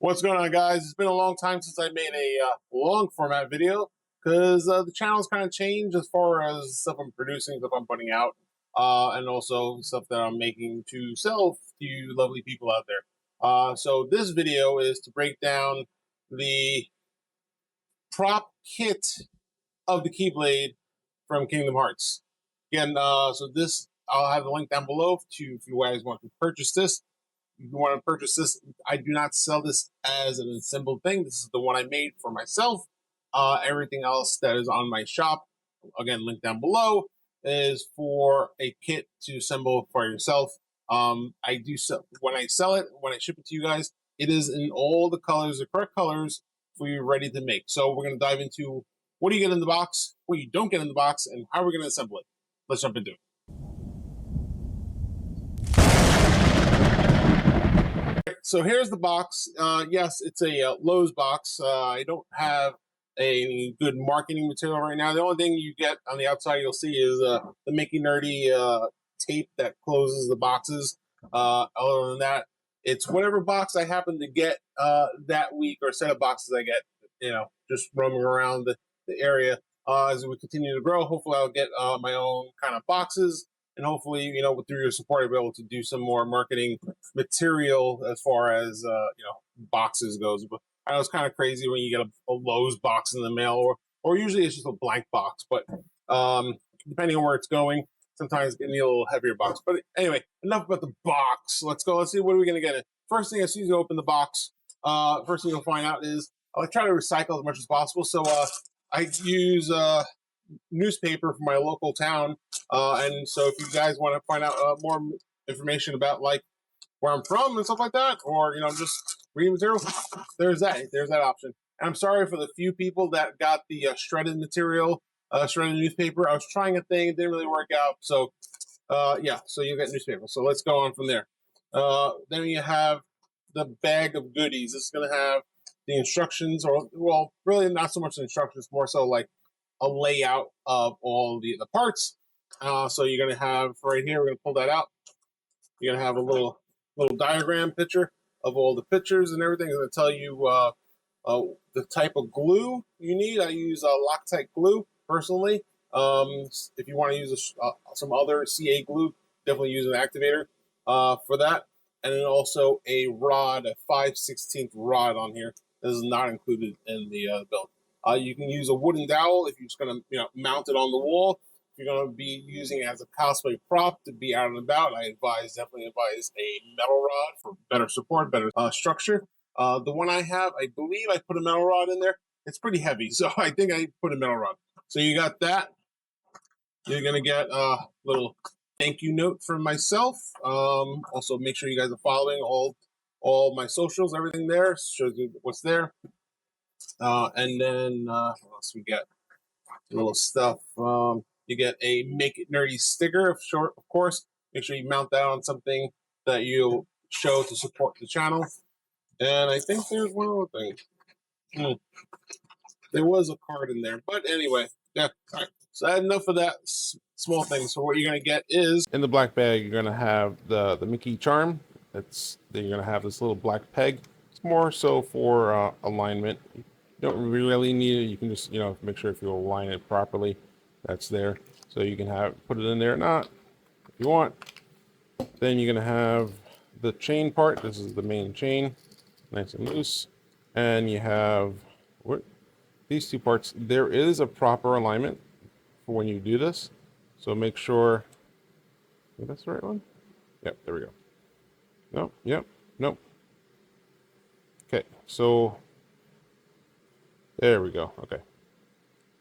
What's going on, guys? It's been a long time since I made a long format video because the channel's kind of changed as far as stuff I'm producing, stuff I'm putting out, and also stuff that I'm making to sell to you lovely people out there. So this video is to break down the prop kit of the Keyblade from Kingdom Hearts. Again, I'll have the link down below if you guys want to purchase this. If you want to purchase this, I do not sell this as an assembled thing. This is the one I made for myself. Everything else that is on my shop, again, link down below, is for a kit to assemble for yourself. I do sell, when I sell it, when I ship it to you guys, it is in all the colors, the correct colors for you ready to make. So we're going to dive into what do you get in the box, what you don't get in the box, and how we're going to assemble it. Let's jump into it. So here's the box. Yes, it's a Lowe's box. I don't have a good marketing material right now. The only thing you get on the outside you'll see is the Make It Nerdie tape that closes the boxes. Other than that, it's whatever box I happen to get that week, or set of boxes I get, just roaming around the area. As we continue to grow, hopefully I'll get my own kind of boxes. And hopefully, through your support, I'll be able to do some more marketing material as far as, boxes goes. But I know it's kind of crazy when you get a Lowe's box in the mail, or usually it's just a blank box. But depending on where it's going, sometimes it needs a little heavier box. But anyway, enough about the box. Let's go. Let's see, what are we going to get in? First thing, as soon as you open the box, first thing you'll find out is I try to recycle as much as possible. So I use newspaper from my local town, and so if you guys want to find out more information about like where I'm from and stuff like that, or just reading material, there's that option. And I'm sorry for the few people that got the shredded material, shredded newspaper. I was trying a thing, it didn't really work out. So yeah, so you get newspaper. So let's go on from there. Then you have the bag of goodies. This is going to have the instructions, or well, really not so much the instructions, more so like a layout of all the parts. So you're going to have right here, we're going to pull that out. You're going to have a little diagram picture of all the pictures and everything. It's going to tell you the type of glue you need. I use Loctite glue personally. If you want to use some other CA glue, definitely use an activator for that. And then also a rod, a 5/16 rod on here. This is not included in the build. You can use a wooden dowel if you're just going to mount it on the wall. If you're going to be using it as a cosplay prop to be out and about, I definitely advise a metal rod for better support, better structure. The one I have, I believe I put a metal rod in there. It's pretty heavy, so I think I put a metal rod. So you got that. You're going to get a little thank you note from myself. Also, make sure you guys are following all my socials, everything there. Shows you what's there. And then what else we get? A little stuff. You get a Make It Nerdie sticker, of course. Make sure you mount that on something that you show to support the channel. And I think there's one other thing. There was a card in there, but anyway, yeah. All right. So I had enough of that small thing. So what you're gonna get is in the black bag, you're gonna have the Mickey charm. Then you're gonna have this little black peg. It's more so for alignment. You don't really need it. You can just make sure if you align it properly, that's there. So you can put it in there or not if you want. Then you're gonna have the chain part. This is the main chain, nice and loose. And you have these two parts. There is a proper alignment for when you do this. So make sure that's the right one. Yep, there we go. Nope, yep, nope. Okay, so there we go. Okay.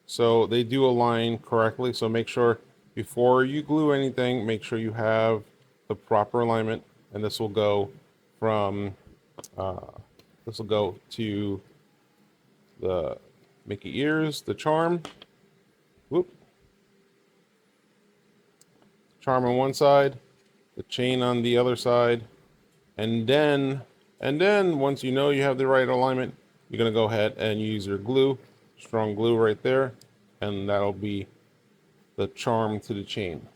So they do align correctly. So make sure before you glue anything, make sure you have the proper alignment. And this will go from, this will go to the Mickey ears, the charm. Whoop. Charm on one side, the chain on the other side. And then once you know you have the right alignment, you're going to go ahead and use your glue, strong glue right there, and that'll be the charm to the chain.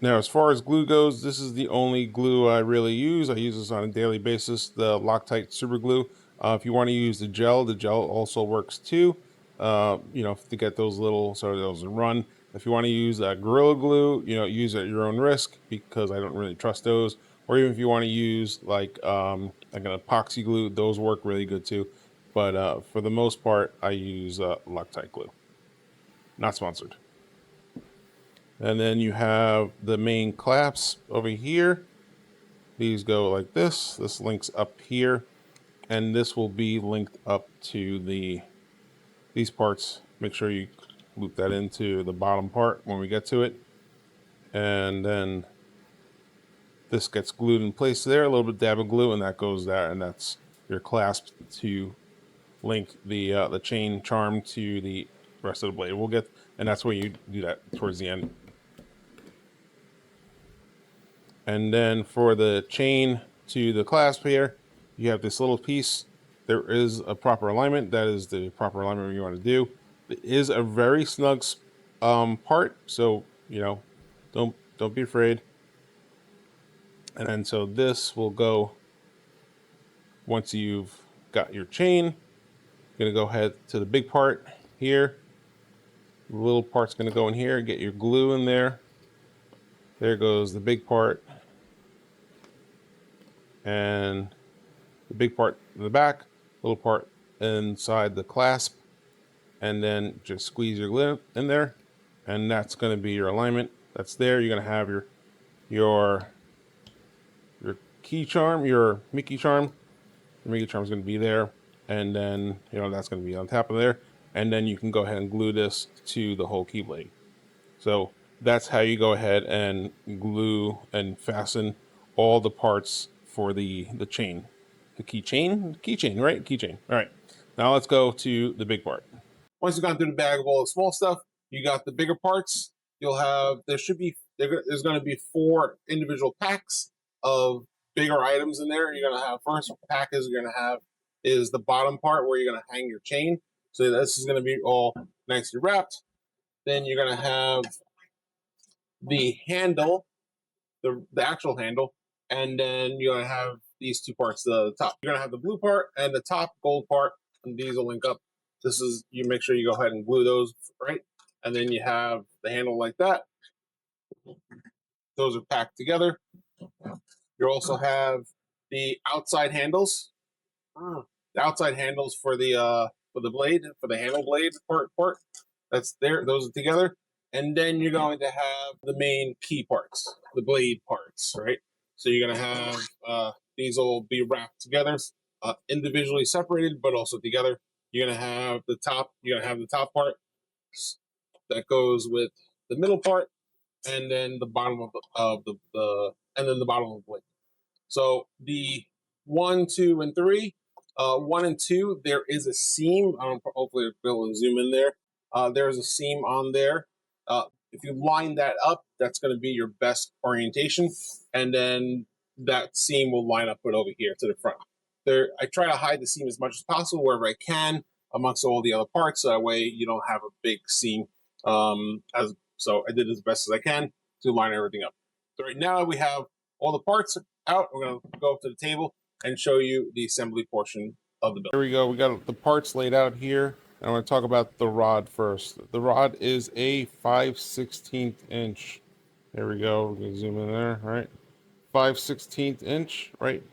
Now, as far as glue goes, this is the only glue I really use. I use this on a daily basis, the Loctite super glue. If you want to use the gel also works too. You know, to get those little so those run. If you want to use Gorilla Glue, you know, use it at your own risk because I don't really trust those. Or even if you want to use like an epoxy glue, those work really good too. But for the most part, I use Loctite glue. Not sponsored. And then you have the main clasp over here. These go like this. This links up here, and this will be linked up to these parts. Make sure you loop that into the bottom part when we get to it. And then this gets glued in place there, a little bit dab of glue, and that goes there, and that's your clasp to link the chain charm to the rest of the blade. We'll get, and that's where you do that towards the end. And then for the chain to the clasp here, you have this little piece. There is a proper alignment. That is the proper alignment you want to do. It is a very snug part, so you know, don't be afraid. And then so this will go once you've got your chain. You're gonna go ahead to the big part here. The little part's gonna go in here. Get your glue in there. There goes the big part, and the big part in the back, little part inside the clasp, and then just squeeze your glue in there, and that's going to be your alignment. That's there. You're going to have your key charm, your Mickey charm. The Mickey charm is going to be there, and then you know that's going to be on top of there, and then you can go ahead and glue this to the whole Keyblade. So that's how you go ahead and glue and fasten all the parts for the chain. The keychain, right? Keychain. All right. Now let's go to the big part. Once you've gone through the bag of all the small stuff, you got the bigger parts. You'll have there's going to be 4 individual packs of bigger items in there. You're going to have first pack is you're going to have is the bottom part where you're going to hang your chain. So this is going to be all nicely wrapped. Then you're going to have the handle, the actual handle, and then you're going to have these 2 parts, the top. You're going to have the blue part and the top gold part, and these will link up. This is, you make sure you go ahead and glue those, right? And then you have the handle like that. Those are packed together. You also have the outside handles. The outside handles for the blade, for the handle blade part. That's there. Those are together. And then you're going to have the main key parts, the blade parts, right? So you're going to have these will be wrapped together, individually separated, but also together. You're going to have the top. You're going to have the top part that goes with the middle part, and then the bottom of the and then the bottom of the blade. So the 1, 2, and 3, 1 and 2, there is a seam. Hopefully, Bill will zoom in there. There's a seam on there. If you line that up, that's going to be your best orientation, and then that seam will line up put over here to the front. There, I try to hide the seam as much as possible wherever I can amongst all the other parts, so that way you don't have a big seam. So I did as best as I can to line everything up. So right now we have all the parts out. We're going to go up to the table and show you the assembly portion of the build. Here we go. We got the parts laid out here. And I'm going to talk about the rod first. The rod is a 5/16 inch. There we go. We're going to zoom in there. All right. 5/16 inch, right?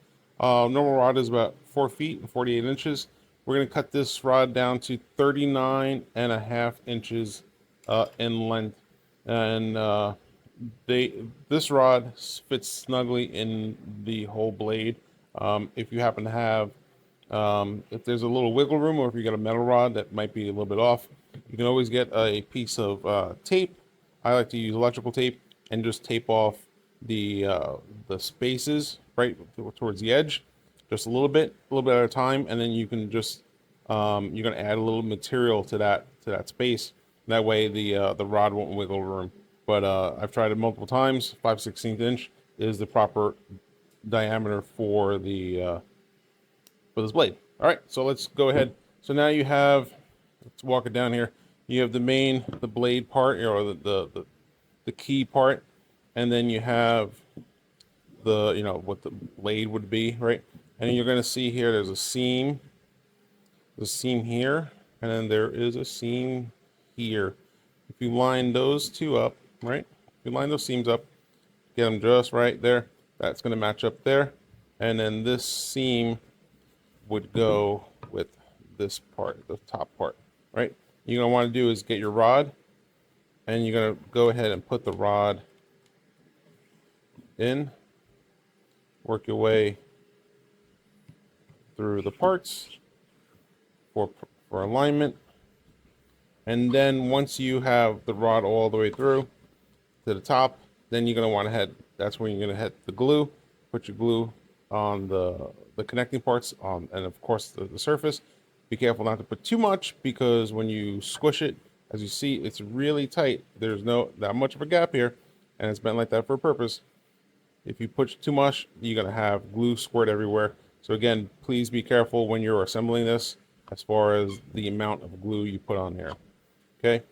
Normal rod is about 4 feet and 48 inches. We're going to cut this rod down to 39.5 inches in length. And this rod fits snugly in the whole blade. If you happen to have, if there's a little wiggle room, or if you got a metal rod that might be a little bit off, you can always get a piece of tape. I like to use electrical tape and just tape off the spaces right towards the edge, just a little bit at a time, and then you can just you're gonna add a little material to that space. That way the rod won't wiggle room. But I've tried it multiple times. 5/16 inch is the proper diameter for the for this blade. All right, so let's go ahead. So now you have, let's walk it down here. You have the blade part, or the key part, and then you have the, you know, what the blade would be, right? And you're going to see here there's a seam a seam here, and then there is a seam here. If you line those two up, right? If you line those seams up, get them just right there, that's going to match up there. And then this seam would go with this part, the top part, right? You're going to want to do is get your rod, and you're going to go ahead and put the rod in, work your way through the parts for alignment. And then once you have the rod all the way through to the top, then you're going to want to head, that's when you're going to hit the glue, put your glue on the connecting parts on, and of course the surface. Be careful not to put too much, because when you squish it, as you see, it's really tight. There's no that much of a gap here, and it's been like that for a purpose. If you put too much, you're going to have glue squirt everywhere. So again, please be careful when you're assembling this as far as the amount of glue you put on here. Okay,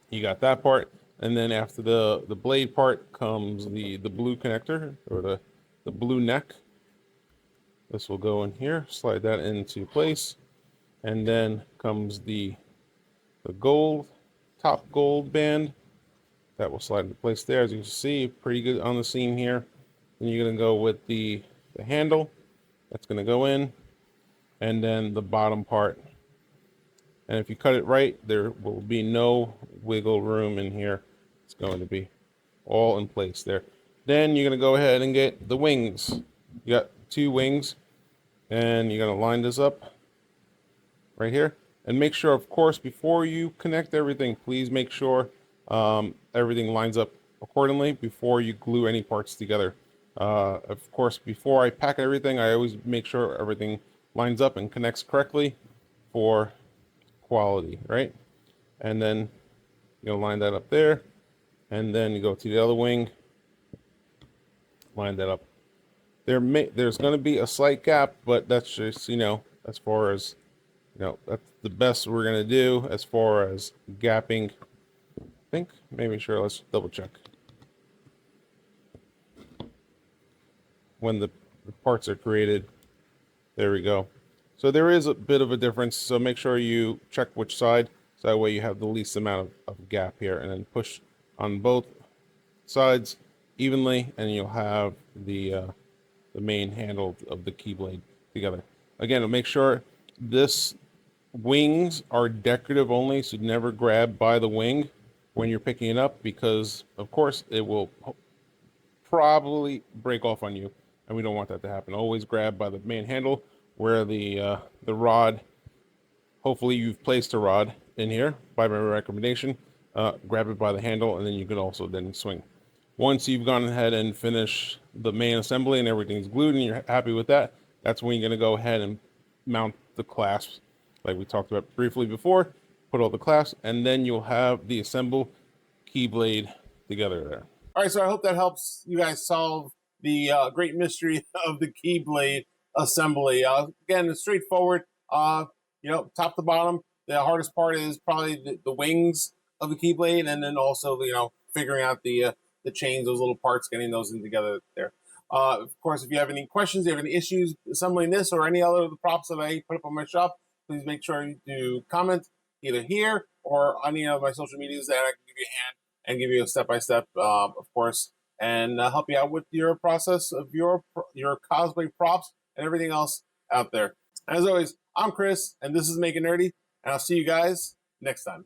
you got that part, and then after the blade part comes the blue connector, or the blue neck. This will go in here, slide that into place, and then comes the gold, top gold band. That will slide into place there. As you can see, pretty good on the seam here. Then you're going to go with the handle. That's going to go in, and then the bottom part. And if you cut it right, there will be no wiggle room in here. It's going to be all in place there. Then you're going to go ahead and get the wings. You got 2 wings, and you're going to line this up right here. And make sure, of course, before you connect everything, please make sure everything lines up accordingly before you glue any parts together. Of course, before I pack everything, I always make sure everything lines up and connects correctly for quality, right? And then you'll line that up there, and then you go to the other wing, line that up. There's going to be a slight gap, but that's just, as far as, that's the best we're going to do as far as gapping. I think, maybe sure, let's double check. When the parts are created, there we go. So there is a bit of a difference, so make sure you check which side, so that way you have the least amount of gap here, and then push on both sides evenly, and you'll have the main handle of the Keyblade together. Again, make sure this wings are decorative only, so never grab by the wing when you're picking it up, because of course it will probably break off on you, and we don't want that to happen. Always grab by the main handle where the rod, hopefully you've placed a rod in here by my recommendation. Grab it by the handle, and then you can also then swing. Once you've gone ahead and finished the main assembly and everything's glued and you're happy with that, that's when you're going to go ahead and mount the clasps like we talked about briefly before. Put all the clasps, and then you'll have the assembled Keyblade together there. All right, so I hope that helps you guys solve the great mystery of the Keyblade assembly. Again, it's straightforward. Top to bottom. The hardest part is probably the wings of the Keyblade, and then also figuring out the chains, those little parts, getting those in together there. Of course, if you have any questions, you have any issues assembling this or any other of the props that I put up on my shop, please make sure you do comment either here or on any of my social medias, that I can give you a hand and give you a step-by-step, of course, and help you out with your process of your cosplay props and everything else out there. As always, I'm Chris, and this is Make It Nerdie, and I'll see you guys next time.